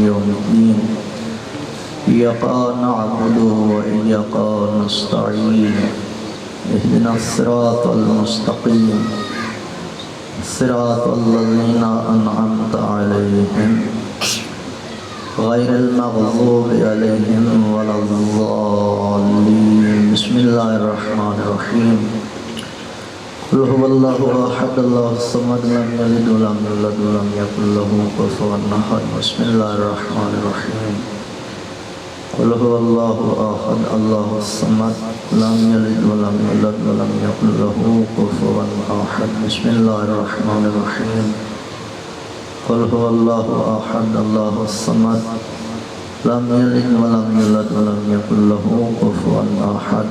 يوم الدين إياك نعبد وإياك نستعين اهدنا الصراط المستقيم صراط الذين أنعمت عليهم غير المغضوب عليهم ولا الضالين بسم الله الرحمن الرحيم قل هو الله أحد الله الصمد لم يلد ولم يولد ولم يكن له كفوا أحد بسم الله الرحمن الرحيم قل هو الله أحد الله الصمد لم يلد ولم يولد ولم يكن له كفوا أحد بسم الله الرحمن الرحيم قل هو الله أحد الله الصمد لم يلد ولم يولد ولم يكن له كفوا أحد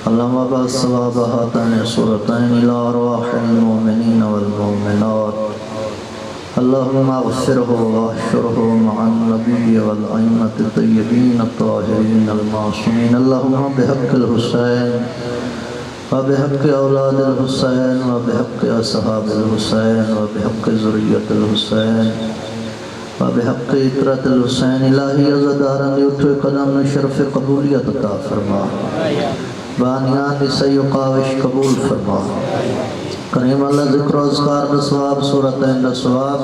اللهم بارك ثواب هاتين السورتين إلى أرواح المؤمنين والمؤمنات اللهم اغفره واحشره مع النبي والأئمة الطيبين الطاهرين المعصومين اللهم بحق الحسين وبحق أولاد الحسين وبحق أصحاب الحسين وبحق ذرية الحسين وبحق إترة الحسين إلهی عزدارا اٹھو قدم شرف قبولیت عطا فرما بانیان سیقاوش قبول فرما کریم اللہ ذکر و اذکار دسواب صورتین دسواب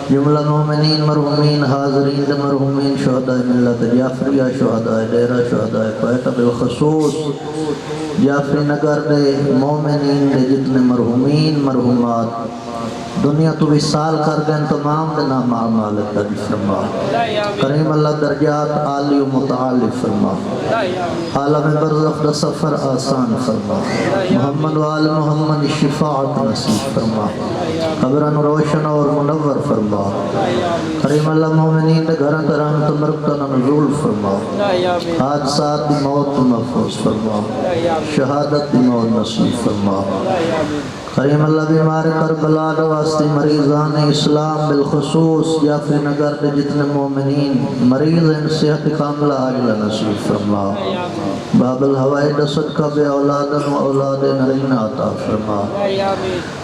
جملہ مومنین مرحومین حاضرین مرحومین شہداء ملت جعفریہ شہداء ڈیرہ شہداء کوئٹہ بالخصوص جعفری نگر دے مومنین دے جتنے مرحومین مرحومات دنیا تو وصال کر گئے تمام دنا معاملت تجھ فرما کریم اللہ درجات عالی و متعالی فرما عالم برزخ دا سفر آسان فرما محمد و آل محمد شفاعت نصیب فرما قبران روشن اور منور فرما کریم اللہ مومنین دے گھران ترحمت مرکتن نزول فرما حادثات دی موت محفوظ فرما شہادت دی موت نصیب فرما کریم اللہ بیمار کربلا واسطے مریضان اسلام بالخصوص جعفری نگر دے جتنے مومنین مریض ان صحت کاملہ عاجلہ نصیب فرما باب الہوائی صدقہ بے اولادن و اولاد نرین عطا فرما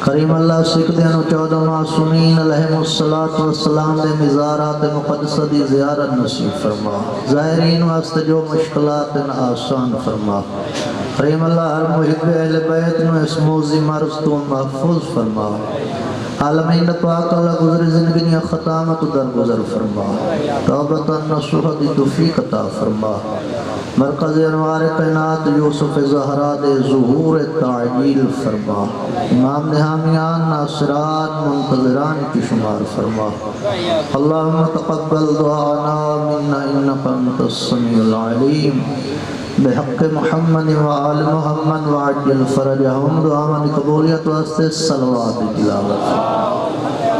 کریم اللہ سکدین و 14 معصومین علیہم السلام دے مزارات مقدسہ دی زیارت نصیب فرما ظاہرین واسطے جو مشکلات آسان فرما کریم اللہ ہر محب اہل بیت نو اس موزی مرض تو محفوظ فرما عالمین پاک اللہ گزر زندگی ختامت در گزر فرما توبتاً نصوح دی توفیق عطا فرما مرکز انوار کائنات یوسف زہرا دے ظہور تعجیل فرما امام نحامیان ناصران منتظران کی شمار فرما اللہم تقبل دعانا منا انکا انت السمیع العلیم بحق محمد و آل محمد و عجل فرجہم دعا من قبولیت واسطے صلوات تلاوت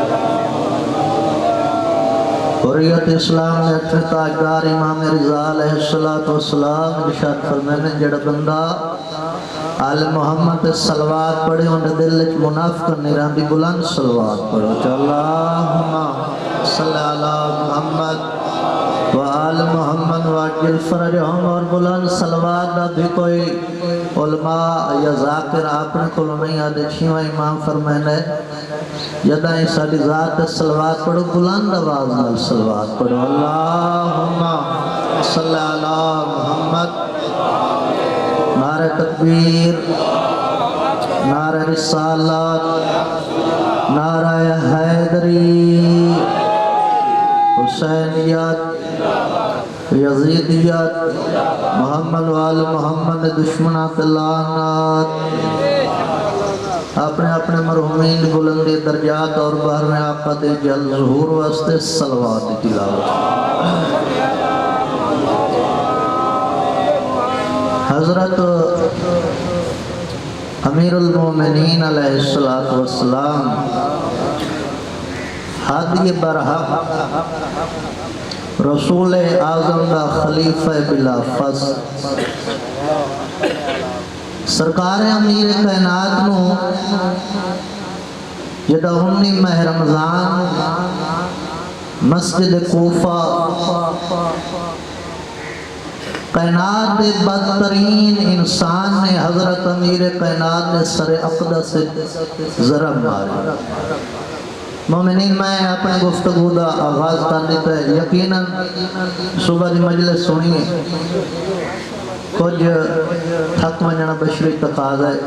حریت اسلام نے اٹھے تاجدار امام رضا علیہ السلام ارشاد فرمانے جڑا بندہ آل محمد صلوات پڑھے ان دل وچ منافق نہیں دی بلند صلوات پڑھو اللہم صلی علی محمد و آل محمد واجل فرجہم اور بلند صلوات دا بھی کوئی علماء یا ذاکر آپ نے کلو نہیں آدھے چھیوہ امام فرمائنے یدائیں ساڑی ذات صلوات پڑھو بلند آواز نال صلوات پڑھو اللہم صلی علی محمد نعرہ تکبیر نعرہ رسالات نعرہ حیدری حسینیت یزیدیت محمد وآل محمد دشمنات لعنات اپنے اپنے مرحومین بلندی درجات اور بہر میں آقا دے جل ظہور واسطے صلوات تلاوت حضرت امیر المومنین علیہ السلام ہادی برحق رسول اعظم دا خلیفہ بلا فصل سرکار امیر کائنات نو جدہ 19 ماہ رمضان مسجد کوفہ کائنات دے بدترین انسان نے حضرت امیر کائنات نے سر اقدس سے ضرب مارا مومنین میں اپنے گفتگو دا آغاز کر دیتا ہے۔ یقیناً صبح دی مجلس سنیے، کچھ تھک ونجنا بشری تقاضا ہے،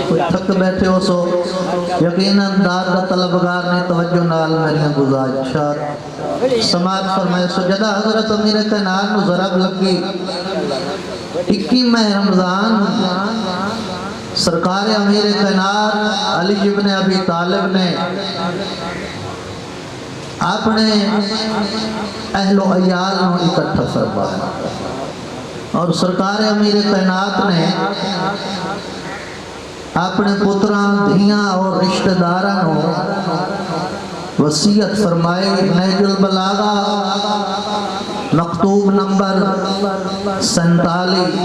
کوئی تھک بیٹھے ہو سو یقیناً داد دا طلبگار نے توجہ نال میری گزارشات سماعت فرمائے۔ سجدہ حضرت امیر کائنات نو ضرب لگی 21 ماہ رمضان سرکار امیر کائنات علی ابن ابی طالب نے اپنے اہل و عیال نو اکٹھا فرمایا اور سرکار امیر کائنات نے اپنے پتران دھیاں اور رشتہ داران وصیت فرمائے۔ نہج البلاغہ مکتوب نمبر 47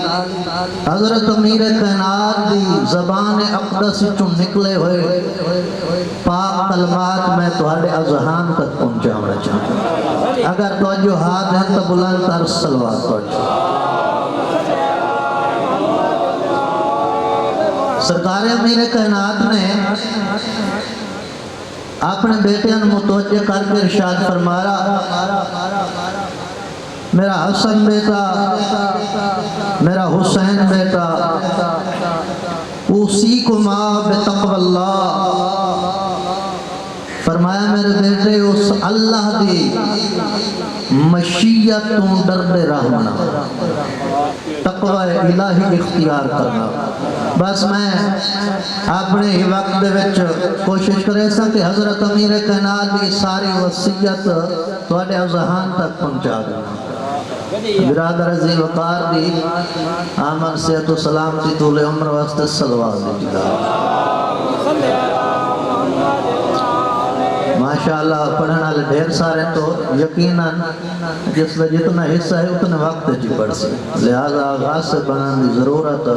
حضرت امیر کائنات دی زبان اقدس چون نکلے ہوئے پاک کلمات میں تہاڈے اذہان تک پہنچانا چاہتا ہوں۔ اگر توجہ ہاتھ ہے تو بلند تر صلوات پڑھو۔ سرکار امیر کائنات نے اپنے بیٹے ان متوجہ کر کے ارشاد فرمایا، میرا حسن بیٹا، میرا حسین بیٹا، اوصیکما بتقوی اللہ، فرمایا میرے بیٹے اس اللہ دی مشیت تو ڈردے رہنا، تقوی الہی اختیار کرنا۔ بس میں اپنے ہی وقت دے وچ کوشش کرے سا کہ حضرت امیر کائنات کی ساری وصیت تواڈے اذہان تک پہنچا دینا۔ برادر عزیز وقار دی آمن صحت و سلامتی طول عمر واسطے صلوات دی ماشاءاللہ پڑھنے والے ڈھیر سارے تو یقیناً جس میں جتنا حصہ ہے اتنے وقت جی پڑھ سے، لہذا آغاز سے بنانے کی ضرورت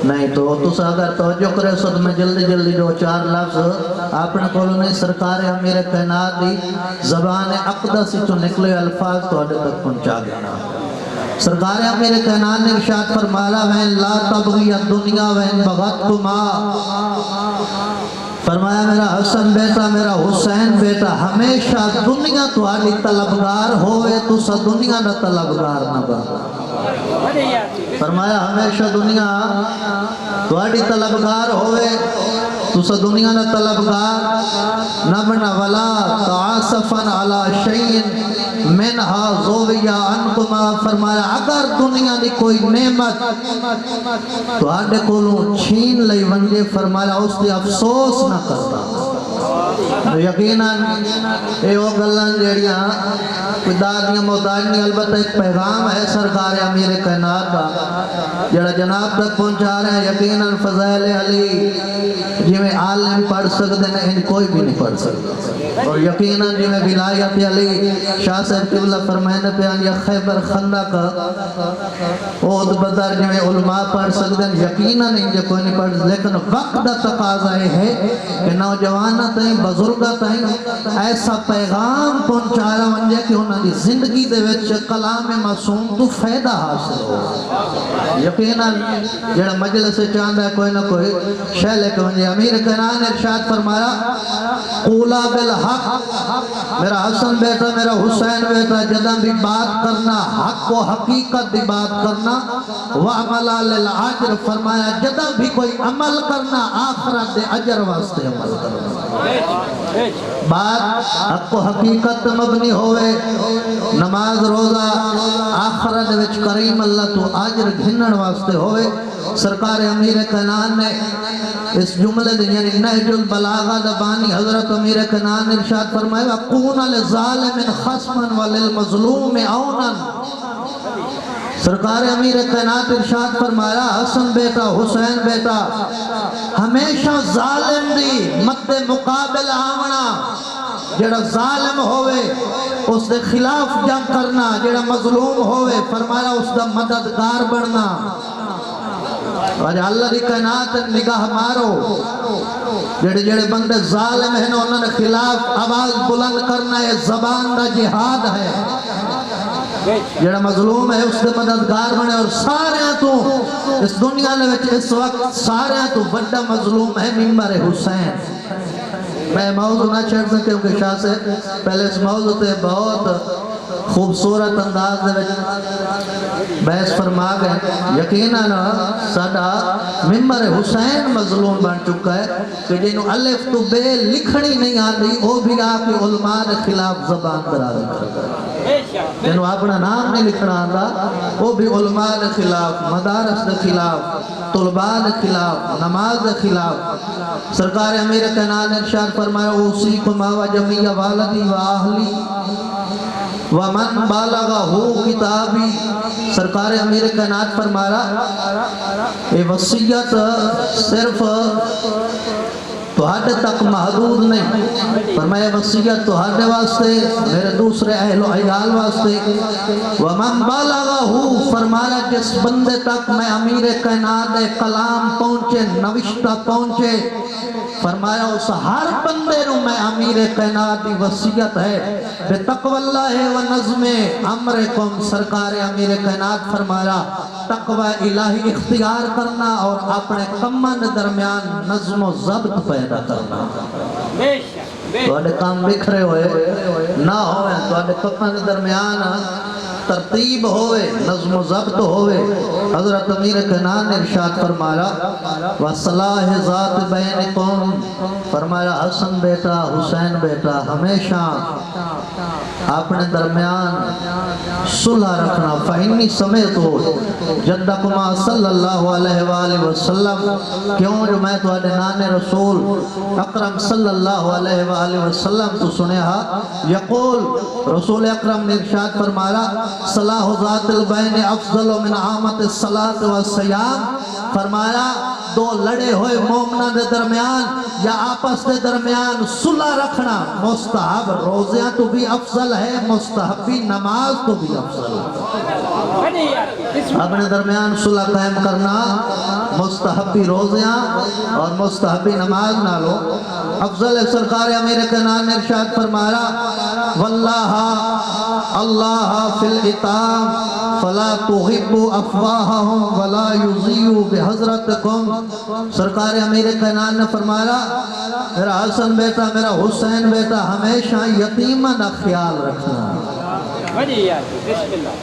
نہیں۔ تو تسا اگر توجہ کرے سو تو میں جلدی جو 4 لفظ اپنے کولوں سرکار امیر کائنات دی زبان اقدس چو نکلے الفاظ تو اڈے تک پہنچا دینا۔ سرکار امیر کائنات نے ارشاد فرمایا وین لا تبغی الدنیا وین بغتما، فرمایا میرا حسن بیٹا، میرا حسین بیٹا، ہمیشہ دنیا تہاڈی طلبگار ہوئے تو سا دنیا نہ طلبگار نہ بن۔ فرمایا ہمیشہ دنیا تہاڈی طلبگار ہوئے تو سا دنیا نہ طلبگار نہ بنا، ولا تعاصفا علی شیء منہا زویا عنکما، فرمایا اگر دنیا دی کوئی نعمت تہاڈے کولوں چھین لئی ونجے، فرمایا اس دی افسوس نہ کرتا۔ یقیناً اے وہ گلاں جڑیاں کوئی دادیاں محتاج نہیں، البتہ ایک پیغام ہے سرکار امیر کائنات کا جڑا جناب تک پہنچا رہے ہیں۔ یقیناً فضائل علی جی میں عالم پڑھ سکتے ہیں ان کوئی بھی نہیں پڑھ سکتا، اور یقیناً جی میں ولایت علی شاہ صاحب قبلہ فرمائنے پیان یا خیبر خندق احد بدر جی میں علماء پڑھ سکتے ہیں، یقیناً ان کوئی نہیں پڑھ، لیکن وقت دا تقاضا ہے کہ نوجوانہ تائیں بزرگہ تائیں ایسا پیغام پہنچایا ونجے کہ انہوں نے زندگی دے وچ کلام معصوم تو فائدہ حاصل ہو۔ یقیناً جڑا مجلس چاہتا ہے کوئی نہ کوئی شے لے کے ونجے۔ امیر کائنات نے ارشاد فرمایا قولا بالحق، میرا حسن بیٹا، میرا حسین بیٹا، جدہ بھی بات کرنا حق و حقیقت دی بات کرنا، وَعْمَلَا لِلْعَجْرِ، فرمایا جدہ بھی کوئی عمل کرنا آخرت دے اجر واسطے عمل کرنا۔ بات حق و حقیقت مبنی ہوئے، نماز روزہ آخرت وچ کریم اللہ تو اجر گھنن واسطے ہوئے۔ سرکار امیر کائنات نے اس جملے دے یعنی نہج البلاغہ دبانی حضرت امیر کائنات نے ارشاد فرمایا وَقُونَ لِظَالِمٍ خَصْمًا وَلِلْمَظْلُومِ عَوْنًا، سرکار امیر کائنات ارشاد فرمایا حسن بیٹا، حسین بیٹا، ہمیشہ ظالم دی مد مقابل آونا، جڑا ظالم ہوئے اس دے خلاف جنگ کرنا، جڑا مظلوم ہوئے فرمایا اس دا مددگار بڑھنا۔ اور اللہ دی کائنات نگاہ مارو، جڑے بندے ظالم ہیں انہوں نے خلاف آواز بلند کرنا ہے، زبان دا جہاد ہے۔ جڑا مظلوم ہے اس دے مددگار بنے، اور سارے تو اس دنیا میں اس وقت سارے تو بڑا مظلوم ہے ممبر حسین۔ میں موضوع نہ چھڑ سکے کیونکہ شاہ سے پہلے اس موضوع تے بہت خوبصورت انداز دے بحث فرما گئے. یقیناً ساڈا ممبر حسین مظلوم بن چکا ہے کہ جنہوں الف تو بے لکھنی نہیں آتی وہ بھی آ کے علماء کے خلاف زبان درازی کرتا ہے. جنہوں اپنا نام نہیں لکھنا آتا وہ بھی علماء کے خلاف، مدارس کے خلاف، طلباء کے خلاف، نماز کے خلاف. سرکار امیر کائنات نے ارشاد فرمایا اوصیکم و جمیع والدی و اہلی ومن بالغہ کتابی. سرکار امیر کائنات فرمایا یہ وصیت صرف تہاڈے تک محدود نہیں، فرمایا وصیت تہاڈے واسطے، میرے دوسرے اہل و عیال واسطے. ومن بالغہ، فرمایا جس بندے تک میں امیر کائنات کلام پہنچے، نوشتہ پہنچے، فرمایا اس ہر بندے نو میں امیر کائنات کی وصیت ہے بے تقوی اللہ و نظم امرکم. سرکار امیر کائنات فرمایا تقوی الہی اختیار کرنا اور اپنے کمن درمیان نظم و ضبط پیدا کرنا. تواڈے کام بکھرے ہوئے نہ ہوئے، تواڈے کمن درمیان ترتیب ہوئے، نظم و ضبط ہوئے. حضرت امیر کائنات نے ارشاد فرمایا وَصَلَاحِ ذَاتِ بَيْنِكُمْ، فرمایا حسن بیٹا، حسین بیٹا، ہمیشہ اپنے درمیان صلح رکھنا. فَإِنِّي سَمِعْتُ جَدَّكُمَا صلی اللہ علیہ وآلہ وسلم، کیوں جو میں تواڈے نانے رسول اکرم صلی اللہ علیہ وآلہ وسلم تو سنیا یقول، رسول اکرم نے ارشاد فرمایا صلاح ذات البین افضل من عامت الصلاة والصیام. فرمایا دو لڑے ہوئے مومنہ دے درمیان یا آپس دے درمیان صلح رکھنا مستحب، روزیاں تو بھی افضل ہے، مستحبی نماز تو بھی افضل ہے. اپنے درمیان صلح قائم کرنا مستحبی روزیاں اور مستحبی نماز نہ لو افضل ہے. سرکار امیر کائنات نے ارشاد فرمایا واللہ اللہ فی الاتام فلا تغبوا افواہہم ولا یضیعوا بحضرتکم. سرکار امیر کائنات نے فرمایا میرا حسن بیٹا، میرا حسین بیٹا، ہمیشہ یتیمہ نہ خیال رکھنا.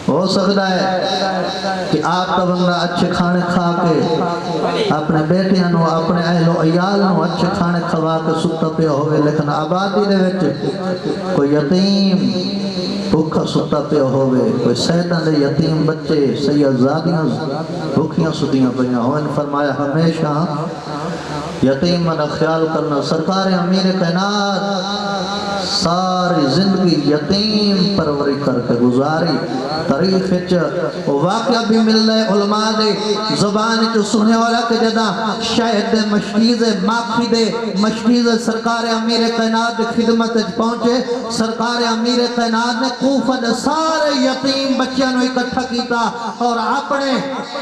ہو سکتا ہے کہ آپ کا بندہ اچھے کھانے کھا کے اپنے بیٹیاں نو، اپنے اہل و عیال نو اچھے کھانے کھوا کے ستا پہ ہوئے، لیکن آبادی دے وچ کوئی یتیم بھوکا ستا پہ ہوئے، کوئی سیدان دے یتیم بچے سیدزادیاں بھوکیاں ستیاں پہیاں ہوئے. فرمایا ہمیشہ یتیم نہ خیال کرنا. سرکار امیر کائنات ساری زندگی یتیم پروری کر کے گزاری. تاریخ واقعہ بھی مل رہے علماء دے زبان جو سننے والا کہ جدا شہد دے مشکیز ماکھی دے مشکیز سرکار امیر کائنات خدمت پہنچے. سرکار امیر کائنات نے کوفہ دے سارے یتیم بچیاں نو اکٹھا کیتا اور اپنے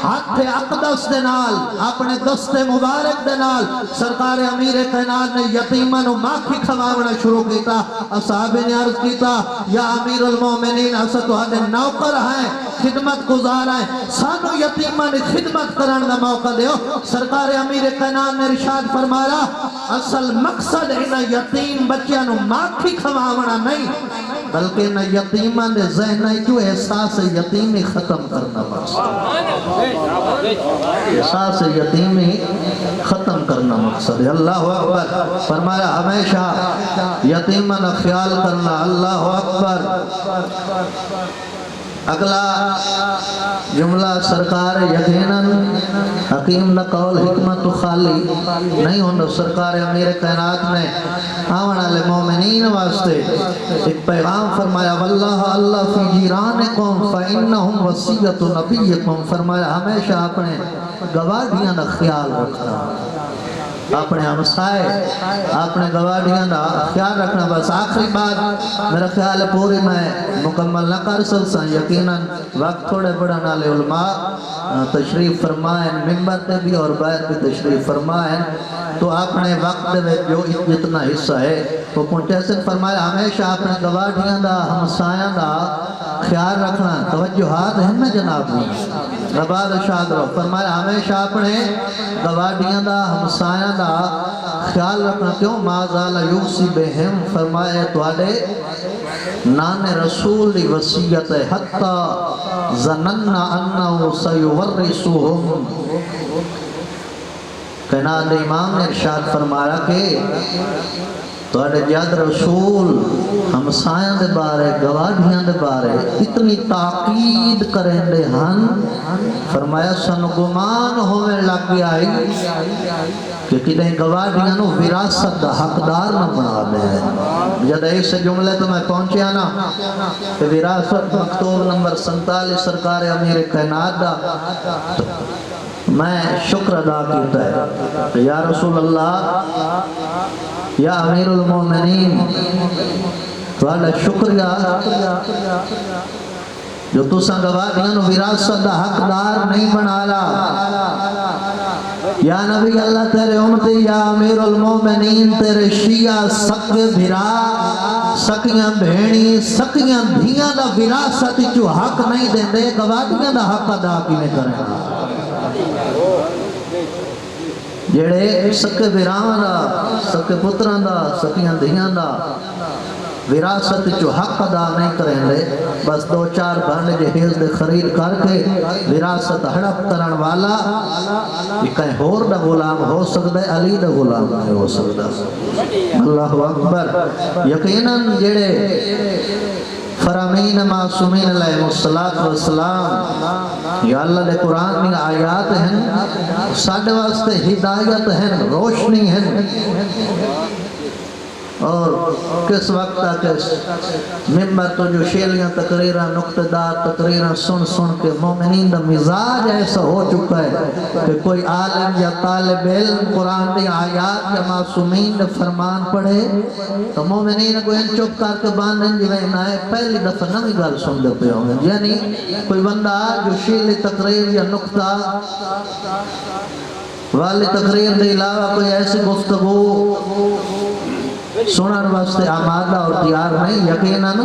ہاتھ اقدس دے نال، اپنے دست مبارک دے نال سرکار امیر کائنات نے یتیمہ نو ماکھی کھواونا شروع کیتا. اصحاب نے عرض کیتا یا امیر المومنین اسا تہاڈے نوکر ہیں، خدمت گزار ہیں، سانو یتیمہ نے خدمت کرن دا موقع دیو. سرکار امیر کائنات نے ارشاد فرمایا اصل مقصد انہا یتیم بچیاں نو ماکھی کھواونا نہیں بلکہ نہ یتیمہ نے ذہن جو احساس یتیمی ختم کرنا مقصد، احساس یتیمی ختم کرنا مقصد ہے. اللہ اکبر. فرمایا ہمیشہ یتیمہ نہ خیال کرنا. اللہ اکبر. اگلا جملہ سرکار یقیناً حکیم نہ قول حکمت خالی نہیں ہونا. سرکار امیر کائنات نے آمن علی مومنین واسطے ایک پیغام فرمایا واللہ اللہ فی جیرانکم فإنہم وصیت نبیکم. فرمایا ہمیشہ اپنے گواہیاں نہ خیال رکھنا، اپنے ہمسائے اپنے گواہیاں دا خیال رکھنا. بس آخری بات میرا خیال پوری میں مکمل نہ کر سکتا. یقیناً وقت تھوڑے بڑا نالے علماء تشریف فرمائیں ممبر تے بھی اور باہر بھی تشریف فرمائیں تو اپنے وقت دے جو جتنا حصہ ہے وہ پہنچے سے. فرمایا ہمیشہ اپنے گواہیاں دا ہمسایاں دا خیال رکھنا. توجہات ہیں نا جناب میں نباد شاد رو. فرمایا ہمیشہ اپنے گواڈیاں دا ہمسایاں دا خیال رکھنا کیوں مازال یوسی بہم فرمائے توڑے نان رسول دی وصیت ہے حتی ظننا انہو سیورسوہم کائنات امام نے ارشاد فرمایا کہ توڑے جاد رسول ہمسایاں دے بارے گواڈیاں دے بارے اتنی تاقید کریں دے ہن فرمایا سن گمان ہوئے لگ گیا کہ کدیں گواڈیاں نو وراثت دا حقدار نہ بنا دے جب اس جملے تو میں پہنچیا نا کہ وراثت مکتوب نمبر 47 سرکار امیر کائنات دا میں شکر ادا کیتا ہے کہ یا رسول اللہ یا امیر المومنین تھوڑا شکریہ جو تساں گواڈیاں نو وراثت دا حقدار نہیں بنا لا یا نبی اللہ تیرے امتی یا امیر المومنین تیرے شیعہ سکے بھرا سکیاں بھینی سکیاں دھیاں دا وراثت جو حق نہیں دیں دے گواڈیاں دا حق ادا کی میں کریں جڑے سکے بھراواں دا سکے پتراں دا سکیاں دھیاں دا وراثت جو حق ادا نہیں کریں دے بس 2-4 بھانڈ جہیز دے خرید کر کے وراثت ہڑپ کرن والا یہ کہیں ہور دا غلام ہو سکتا ہے علی دا غلام نہیں ہو سکتا اللہ اکبر یقیناً جڑے فرامین معصومین علیہ السلام یا اللہ دے قرآن میں آیات ہیں ساڑھے واسطے ہدایت ہیں روشنی ہیں اور کس وقت تک ممبر تو جو شیلیاں تقریرہ نقطدار تقریرہ سن کے مومنین دا مزاج ایسا ہو چکا ہے کہ کوئی عالم یا طالب علم قرآن دی آیات یا معصومین دا فرمان پڑھے تو مومنین کو ان چپ کر کے باندھیں جی وہی نائے پہلی دفعہ نمی گل سن دے پہ ہوں گے یعنی کوئی بندہ جو شیلی تقریر یا نقطہ والی تقریر دے علاوہ کوئی ایسی گفتگو سنن واسطے آمادہ اور تیار نہیں یقیناً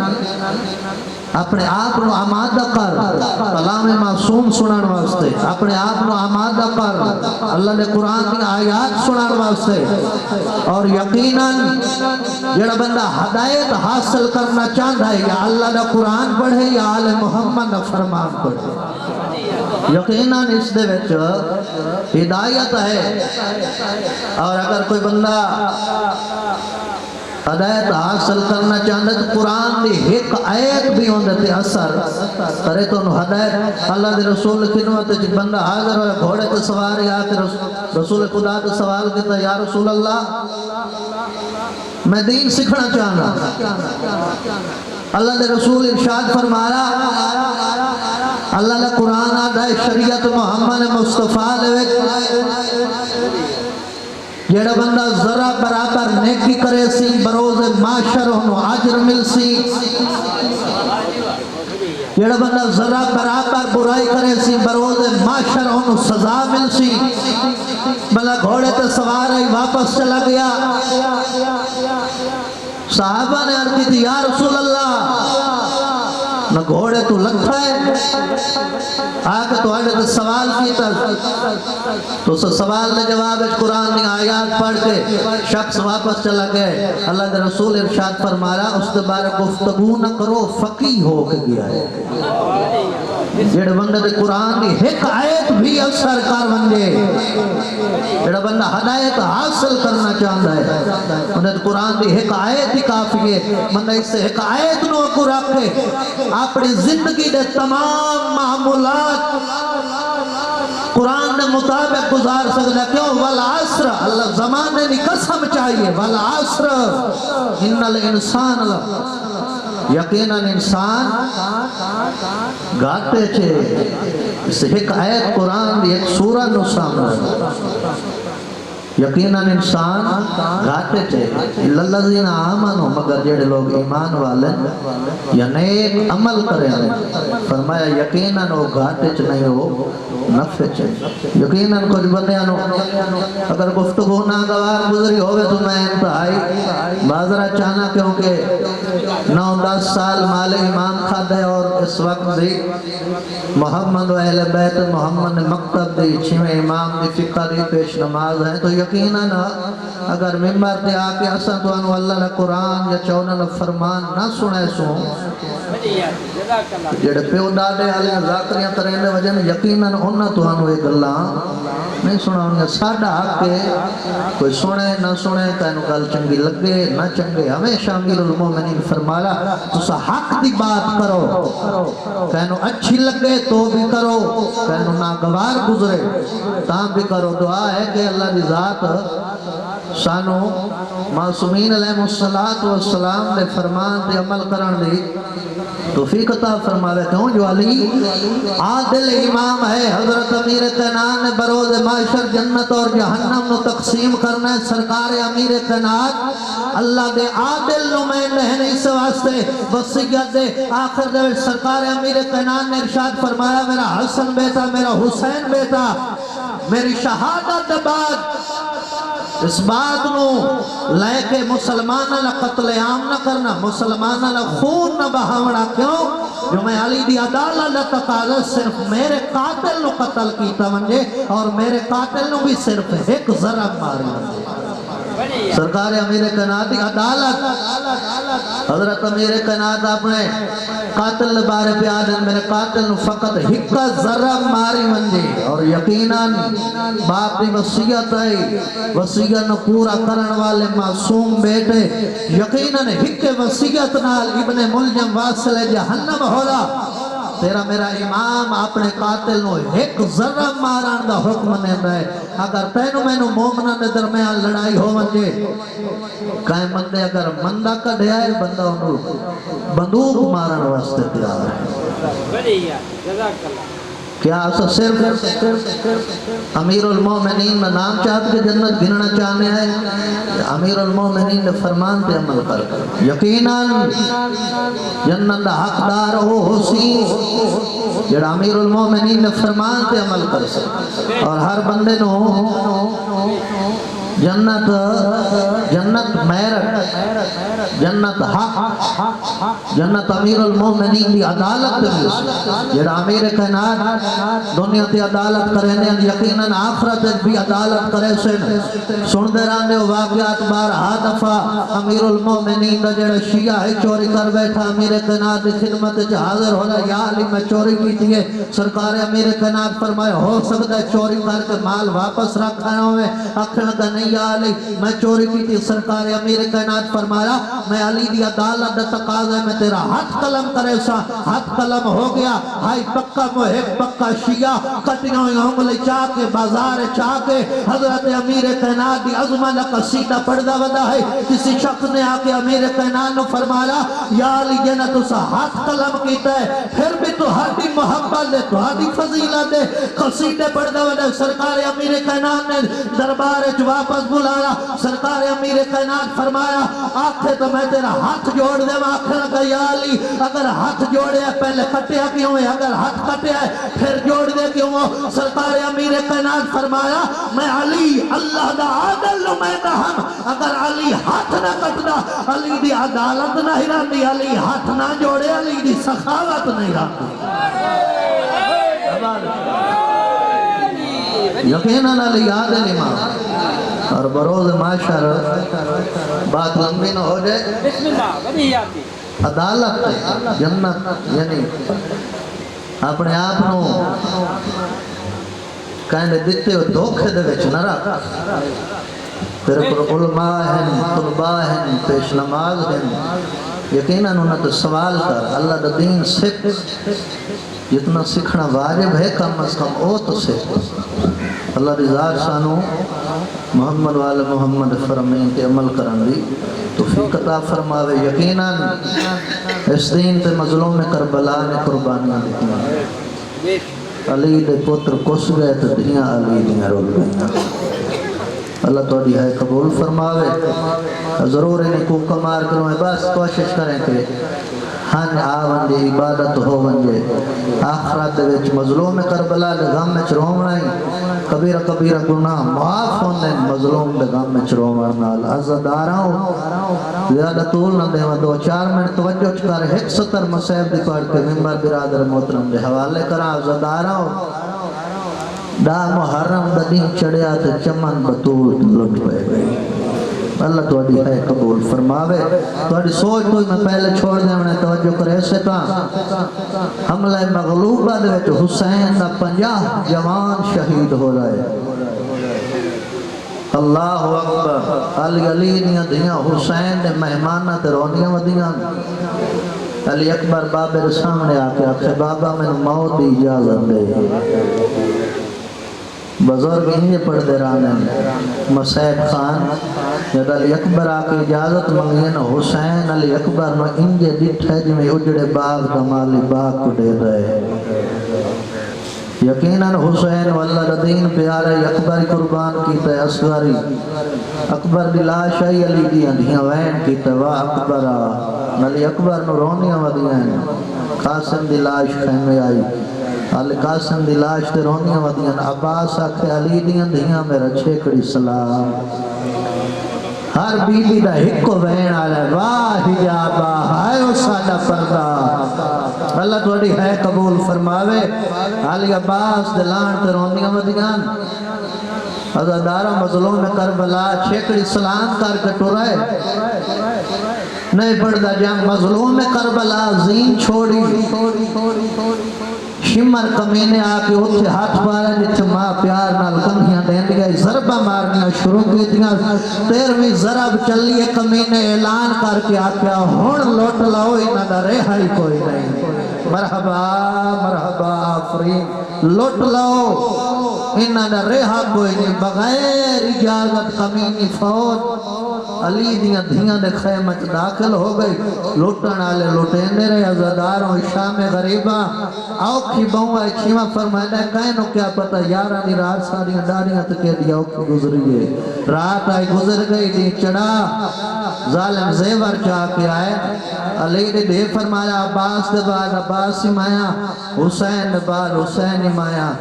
اپنے آپ نو آمادہ کر کلام معصوم سنن واسطے اپنے آپ نو آمادہ کر اللہ نے قرآن کی آیات سنن واسطے اور یقیناً جڑا بندہ ہدایت حاصل کرنا چاہتا ہے یا اللہ نے قرآن پڑھے یا آل محمد نے فرمان پڑھے یقیناً اس دے وچ ہدایت ہے اور اگر کوئی بندہ ہدایت حاصل کرنا چاہتا ہے تو قرآن دی ایک آیت بھی ہوندے تے اثر کرے تو انہوں ہدایت اللہ دے رسول خدمت جب بندہ حاضر ہوئے گھوڑے تے سوار یا کہ رسول خدا تے سوال کیتا یا رسول اللہ میں دین سکھنا چاہنا اللہ دے رسول ارشاد فرمایا اللہ نے قرآن آدھائے شریعت محمد مصطفیٰ دے جیڑا بندہ ذرا برابر نیکی کرے سی بروز معاشر انہوں عجر مل سی جیڑا بندہ ذرا برابر برائی کرے سی بروز معاشر انہوں سزا مل سی بلا گھوڑے تے سوار آئی واپس چلا گیا صحابہ نے عرض کی تھی یا رسول اللہ نہ گھوڑے تو لکھا ہے آگے تو آگے تو سوال کیتا تو سوال نے جواب قرآن نے آیات پڑھ کے شخص واپس چلا گئے اللہ کے رسول ارشاد فرمایا اس کے بارے گفتگو نہ کرو فقیہ ہو کے گیا ہے جڑا بندہ دے قرآن دی ایک آیت بھی اثر کر بنجے جڑا بندہ ہدایت حاصل کرنا چاہتا ہے انہیں قرآن دی ایک آیت ہی کافی ہے بندہ اس سے ایک آیت نو کو رکھ کے اپنی زندگی دے تمام معمولات قرآن نے مطابق گزار سکتا کیوں والعصر اللہ زمانے نے قسم چاہیے والعصر ان الانسان یقیناً انسان گاتے چھے اس ایک آیت قرآن دی ایک سورہ نو سامنے یقیناً انسان گاتے چھے للذین آمنوا مگر جڑے لوگ ایمان والے یا نیک عمل کریں فرمایا یقیناً وہ گاتے چھے نہیں ہو نفع چھے یقیناً کچھ بندیاں اگر گفتگو ناگوار گزری ہوئے تو میں انتہائی بازرہ چاہنا کیونکہ 9-10 سال مال امام کھا دے اور اس وقت دی محمد و اہل بیت محمد مکتب دی چھویں امام دی فقہ دی پیش نماز ہے تو یقیناً اگر ممبر تے آکے اساں تو انو اللہ نے قرآن یا چونن فرمان نہ سنے سوں جڑے پیو ڈاڈے علی ذاکریاں کریں دے وجہ یقیناً انہاں تو انو ایک اللہ نہیں سنا انہیں ساڑھا حق ہے کوئی سنے نہ سنے کہنو گل چنگی لگے نہ چنگے ہمیشہ امیر المومنین فرمالا تسا حق دی بات کرو کہنو اچھی لگے تو بھی کرو کہنو ناگوار گزرے تاں بھی کرو دعا ہے کہ اللہ دی ذات سانو معصومین علیہ السلام دے فرمان دے عمل کرن دی توفیق عطا فرماوے کیوں جو علی عادل امام ہے حضرت امیر کائنات نے بروز معاشر جنت اور جہنم نو تقسیم کرنا ہے سرکار امیر کائنات اللہ دے عادل نمائندے ہیں اس واسطے وصیت دے آخر دے سرکار امیر کائنات نے ارشاد فرمایا میرا حسن بیٹا میرا حسین بیٹا میری شہادت بعد اس بات نو لے کے مسلمانہ نہ قتل عام نہ کرنا مسلمانہ نہ خون نہ بہاوڑا کیوں جو میں علی دی عدالت نہ تقاضا صرف میرے قاتل نو قتل کیتا منجے اور میرے قاتل نو بھی صرف ایک ضرب ماری منجے سرکار امیر کائنات دی عدالت حضرت امیر کائنات اپنے قاتل بارے پہ آدھن میرے قاتل نو فقط ہکا ضرب ماری منجے اور یقیناً باپ دی وصیت ہے وصیت نو پورا کرن والے معصوم بیٹے یقیناً ہکے وصیت نال ابن ملجم واصل جہنم ہولا تیرا میرا امام اپنے قاتل نو ایک ضرب ماران دا حکم نے دے اگر تینو میں نو مومنہ دے درمیان لڑائی ہو منجے کہیں مندے اگر مندہ کا ڈھائے بندہ انہوں بندوق ماران واسطے تیار ہے کیا اسا صرف امیر المومنین میں نام چاہت کے جنت گننا چاہنے ہیں امیر المومنین نے فرمان پہ عمل کر یقیناً جنت دا حقدار ہو سی جڑا امیر المومنین نے فرمان پہ عمل کر سکتے اور ہر بندے نو جنت میرٹ جنت حق جنت امیر المومنین دی عدالت بھی جڑا امیر کائنات دنیا تی عدالت کریں یقیناً آخرت بھی عدالت کرے سن دے راندے واقعات بارہا دفعہ امیر المومنین دا جڑا شیعہ ہے چوری کر بیٹھا امیر کائنات دی خدمت جا حاضر ہونا یا علی میں چوری کی تھی سرکار امیر کائنات فرمائے ہو سکتا ہے چوری کر کے مال واپس رکھا ہوئے اکھن کا نہیں یا علی میں چوری کی تھی سرکار امیر کائنات فرمایا میں علی دی عدالت دا تقاضا میں تیرا ہاتھ قلم کرے سا ہاتھ قلم ہو گیا ہائی پکا محب پکا شیعہ کٹیاں ہوئی انگلی چاہ کے بازار چاہ کے حضرت امیر کائنات دی عظمہ قصیدہ پڑھدا ودا ہے کسی شخص نے آکے امیر کائنات نے فرمایا یا علی جنہ تو سا ہاتھ قلم کیتا ہے پھر بھی تو ہاتھی محبت دے تو ہاتھی فضیلت دے قصیدے پڑھدا ودا سرکار امیر کائنات نے دربار واپس بلایا سرکار امیر کائنات فرمایا آنکھیں تو میں تیرا ہاتھ جوڑ دے آنکھیں لگا یا علی اگر ہاتھ جوڑے ہیں پہلے کٹیا کیوں ہے اگر ہاتھ کٹیا ہے پھر جوڑ دے کیوں ہو سرکار امیر کائنات فرمایا میں علی اللہ دا عادل نمائندہ ہم اگر علی ہاتھ نہ کٹدا علی دی عدالت نہ ہراندی علی ہاتھ نہ جوڑے علی دی سخاوت نہیں ہراندی یقیناً علی عادل امام اور بروز معاشر بات لمبی نہ ہو جائے عدالت جنت یعنی اپنے آپ نو کہنے دیتے ہو دھوکھے دے وچ نہ رکھ تیرے پر علماء ہیں طلباء ہیں پیش نماز ہیں یقیناً انہوں نے سوال کر اللہ دا دین سکھ جتنا سکھنا واجب ہے کم از کم او تو سکھ اللہ رضا سانو محمد وال محمد فرمین کے عمل کرن دی توفیق عطا فرماوے یقیناً اس دین تے مظلوم کربلا نے قربانیاں دیتی علی دے پتر کس گئے تو دنیا علی دیاں رول گئیں اللہ توڑی ہے قبول فرماوے ضرور انہیں کو کمار کروں بس کوشش کریں کہ ہن آون دی عبادت ہو ونجے آخرت وچ مظلوم کربلا دے غم وچ رونا ہی کبیرہ کبیرہ گناہ معاف ہوندے مظلوم دے غم وچ روون نال عزاداراں زیادہ طول نہ دیواں 2-4 منٹ توجہ کر 170 مصیب دی پڑھ کے ممبر برادر محترم دے حوالے کراں عزاداراں دا محرم دا دن چڑھیا تے چمن بطور لٹ پہ گئی اللہ توڑی ہے قبول فرماوے توڑی سوچ تو میں پہلے چھوڑ دیں انہیں توجہ کرے سے تا حملہ مغلوبہ دے وچ حسین دا 50 جوان شہید ہو رہے اللہ اکبر علی دیاں دیاں حسین دے مہمانہ تے رونیاں ودیاں علی اکبر بابے سامنے آکے آکے بابا میں موت دی اجازت دے بزرگ انہیں پڑھ دے رانے مسیب خان جب علی اکبر آکے اجازت منگین حسین علی اکبر نو انجے ڈٹھے جی میں اجڑے باغ دمالی باغ کو دے رہے یقیناً حسین واللہ ردین پیارے اکبر قربان کی تے اصغری اکبر دی لاش آئی علی دیاں دیاں وین کی تے واہ اکبرہ علی اکبر نو رونیاں ودیاں قاسم دی لاش خیمے آئی علی قاسم دی لاش تے رونیاں ودیاں عباس آکھے علی دیاں دیاں میرا چھیکڑی سلام ہر بی بی دا ہکو بین آلے واہ حجابہ ہائے او سادہ پردہ اللہ توڑی ہے قبول فرماوے علی عباس دلان تے رونیاں ودیاں عزادارہ مظلوم کربلا چھیکڑی سلام کر کے ٹورائے نہیں پڑھدا جنگ مظلوم کربلا زین چھوڑی شمر کمینے آکے اتھے ہاتھ پارا جچ ماں پیار نال کنگیاں دین گئے ضربہ مارنیاں شروع کی دیاں 13ویں ضرب چلیے کمینے اعلان کر کے آکیا ہون لوٹ لاؤ انہاں دا رہائی کوئی نہیں مرحبا مرحبا آفرین لوٹ لاؤ انہاں دا رہا کوئی نہیں بغیر اجازت کمینی فوج علی دیاں دھیاں دے خیمت داخل ہو گئی لوٹن آلے لوٹیندے رہے عزاداروں شام غریبہ آوکھی بہوں آئے چھیمہ فرمائے دے کہنو کیا پتا یارہ دی رات ساریاں داریاں تکے دی آوکھی گزریے رات آئی گزر گئی دی چڑھا ظالم زیور چاہ کے آئے علی دے فرمایا عباس دے بعد عباس ہی مایا حسین دے بعد حسین ہی مایا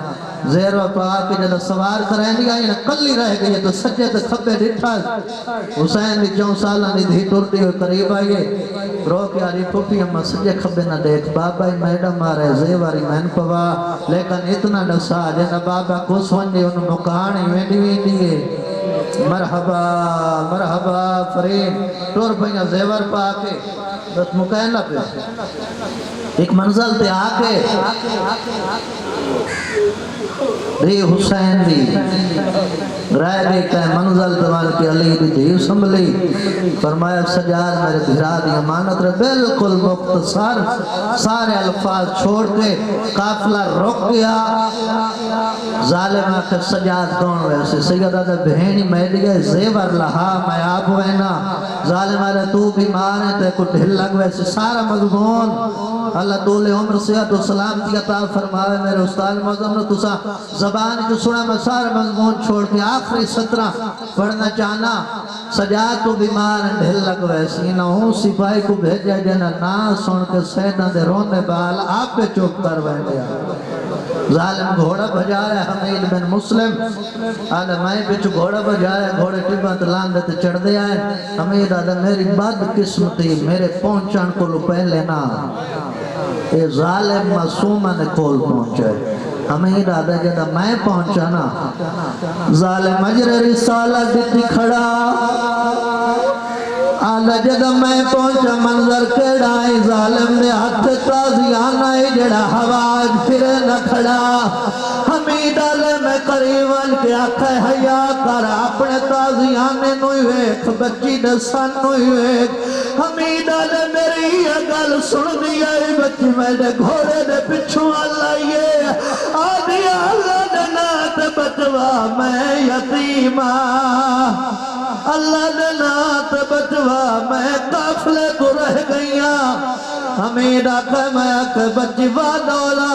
زیرو پا کے جدہ سوار کریں دیا یہ کلی رہ گئی تو سجے تے کھپے ڈٹھا حسین دی 4 سالہ دی دھی ٹرتی ہوئی قریب آئیے رو کے آری پھوپی اما سجے کھپے نہ دیکھ بابا ہی میڈم آرہے زیواری مین پوا لیکن اتنا ڈسا جنہ بابا کو سونجے انہوں مکانی ویڈی ویڈیے مرحبا مرحبا فرین ٹور پہنیا زیور پا کے بس مکینہ پہ ایک منزل تے آکے دی حسین دی رائے دی کہے منزل دوال کی علی دی دیو سنبھلی فرمایا سجاد میرے بھرا دی امانت رہے بلکل مختصر سارے الفاظ چھوڑ کے قافلہ رک گیا ظالم آخر سجاد کون ویسے سیدہ دے بہنی میں دیگے زیور لہا میں آپ ہوئینا ظالم آرہے تو بیمار ہے تے کو ڈھل لگ ویسے سارا مضمون اللہ دولے عمر صحت و سلام کی عطا فرماوے میرے استاد معظم نے تسا زبان جو سنا میں سارا مضمون چھوڑ کے آخری 17 پڑھنا چاہنا سجاد تو بیمار ڈھل لگ ویسی نہ ہوں سپاہی کو بھیجا جنا نا سن کے سیدہ دے رونے بال آپ پہ چوک کر بیٹھیا ظالم گھوڑا بجا رہا ہے حمید بن مسلم آدھا میں پچھو گھوڑا بجا رہا ہے گھوڑے ٹبات لان دیتے چڑھ دے آئے حمید آدھا میری بد قسمتی میرے پہنچان کو لو پہلے نا اے ظالم معصومہ نے کھول پہنچائے حمید آدھا جدہ میں پہنچانا ظالم اجر رسالہ دیتی کھڑا آدھا جدہ میں پہنچا منظر کڑائی ظالم نے ہاتھ تازیانہ جڑا حواج پھرے نہ کھڑا حمید آلے میں قریباً کے آکھے حیاء کر اپنے تازیانے نوئی ویک بچی دسان نوئی ویک حمید آلے میری اگل سن دیا بچی میں دے گھوڑے دے پچھو اللہ یہ آدھی اللہ دنات بچوا میں یتیمہ اللہ دنات بچوا میں قافلے کو رہ گئیاں حمید آکھے میں آکھے بچی وادولا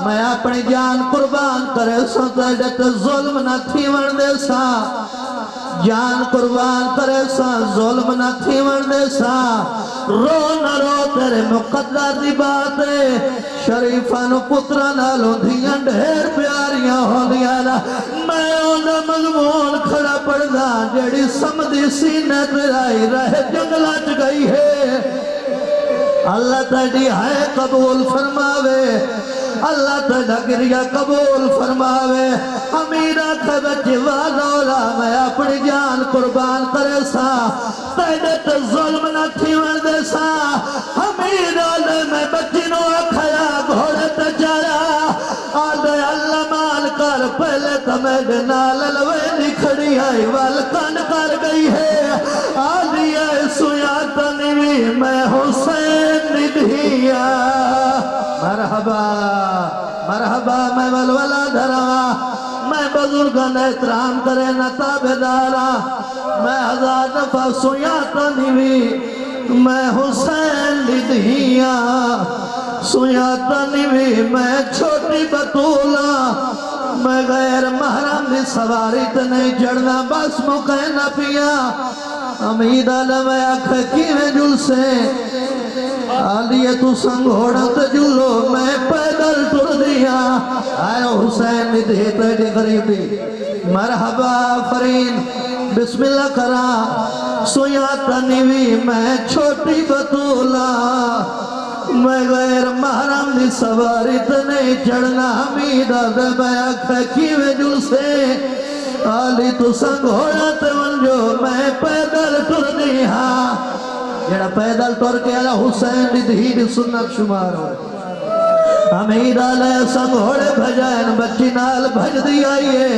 میں اپنی جان قربان کرے سو تجھت ظلم نہ تھی وردے سا جان قربان کرے سا ظلم نہ تھی وردے سا رو نہ رو تیرے مقدر دی بات ہے شریفان پترہ نالوں دھیاں ڈھیر پیاریاں ہو دیا میں اونا مضمون کھڑا پڑھدا جڑی سمدھی سینے تیرائی رہ جنگلات گئی ہے اللہ تیڑی ہے قبول فرماوے اللہ تیڑا گریا قبول فرماوے امیرہ تھے بچے والولا میں اپنی جان قربان کرے سا تیڑے تو ظلم نہ تھی وردے سا امیرہ لے میں بچی نو اکھیا گھوڑے تے چایا آدھے اللہ مال کر پہلے تمہیں نال لوے نکھڑی آئی والکن کر گئی ہے آدھی آئے سویا تنوی میں حسین ندھیا مرحبا مرحبا میں ولولا دھرا میں بزرگان احترام کرے نہ تابدارا میں ہزار دفعہ سویا تنوی میں حسین ندھیا سویا تنوی میں چھوٹی بطولا میں غیر محرم دی سواری تنہیں جڑنا بس مکہ نہ پیا امید علمہ اکھے کیویں جل سے آلیے تو سنگھوڑت جلو میں پیدل ٹر دیا آئے حسین ندھی تیڑی غریبی مرحبا فرین بسم اللہ کرا سویا تنوی میں چھوٹی بطولا میں غیر محرم دی سواری تنے چڑھنا حمیدہ دبایا کھکیوے جل سے آلی تو سنگھوڑت ونجو میں پیدل ٹر دیا جڑا پیدل ٹر کے اللہ حسین ندھی سنت شمار ہو حمیدہ لے سنگھوڑے بھجائن بچی نال بھج دی آئیے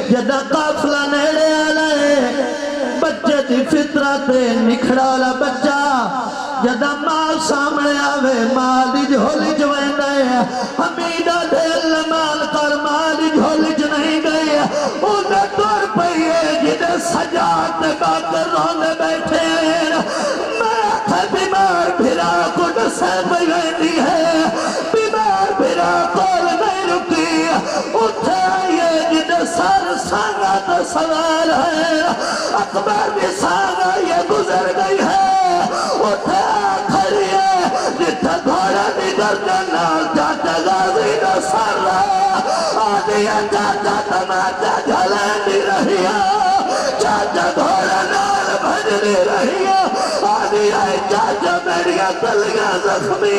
جدہ قافلہ نیڑے آلائے بچے دی فطرت نکھڑالا بچہ جدہ ماں سامنے آوے مالی جھولی جوائن دے حمیدہ دل مال کر مالی جھولی جو نہیں گئی انہیں دور پہیے جدہ سجات باکر رونے بیٹھے میں آکھا بیمار بھرا کٹ سے بگیندی ہے بیمار بھرا کول نہیں رکی اٹھے آئیے جدہ سر سانگا تو سوال ہے اکبر بھی سانگا یہ گزر گئی ہے اٹھے کھڑی ہے جتھا گھوڑا نگر جنال چاچا غازی نہ سر رہا آدھیا چاچا تماچا جھلانی رہیا چاچا گھوڑا نال بھجنی رہیا آدھیا چاچا میریا تلیاں زخمی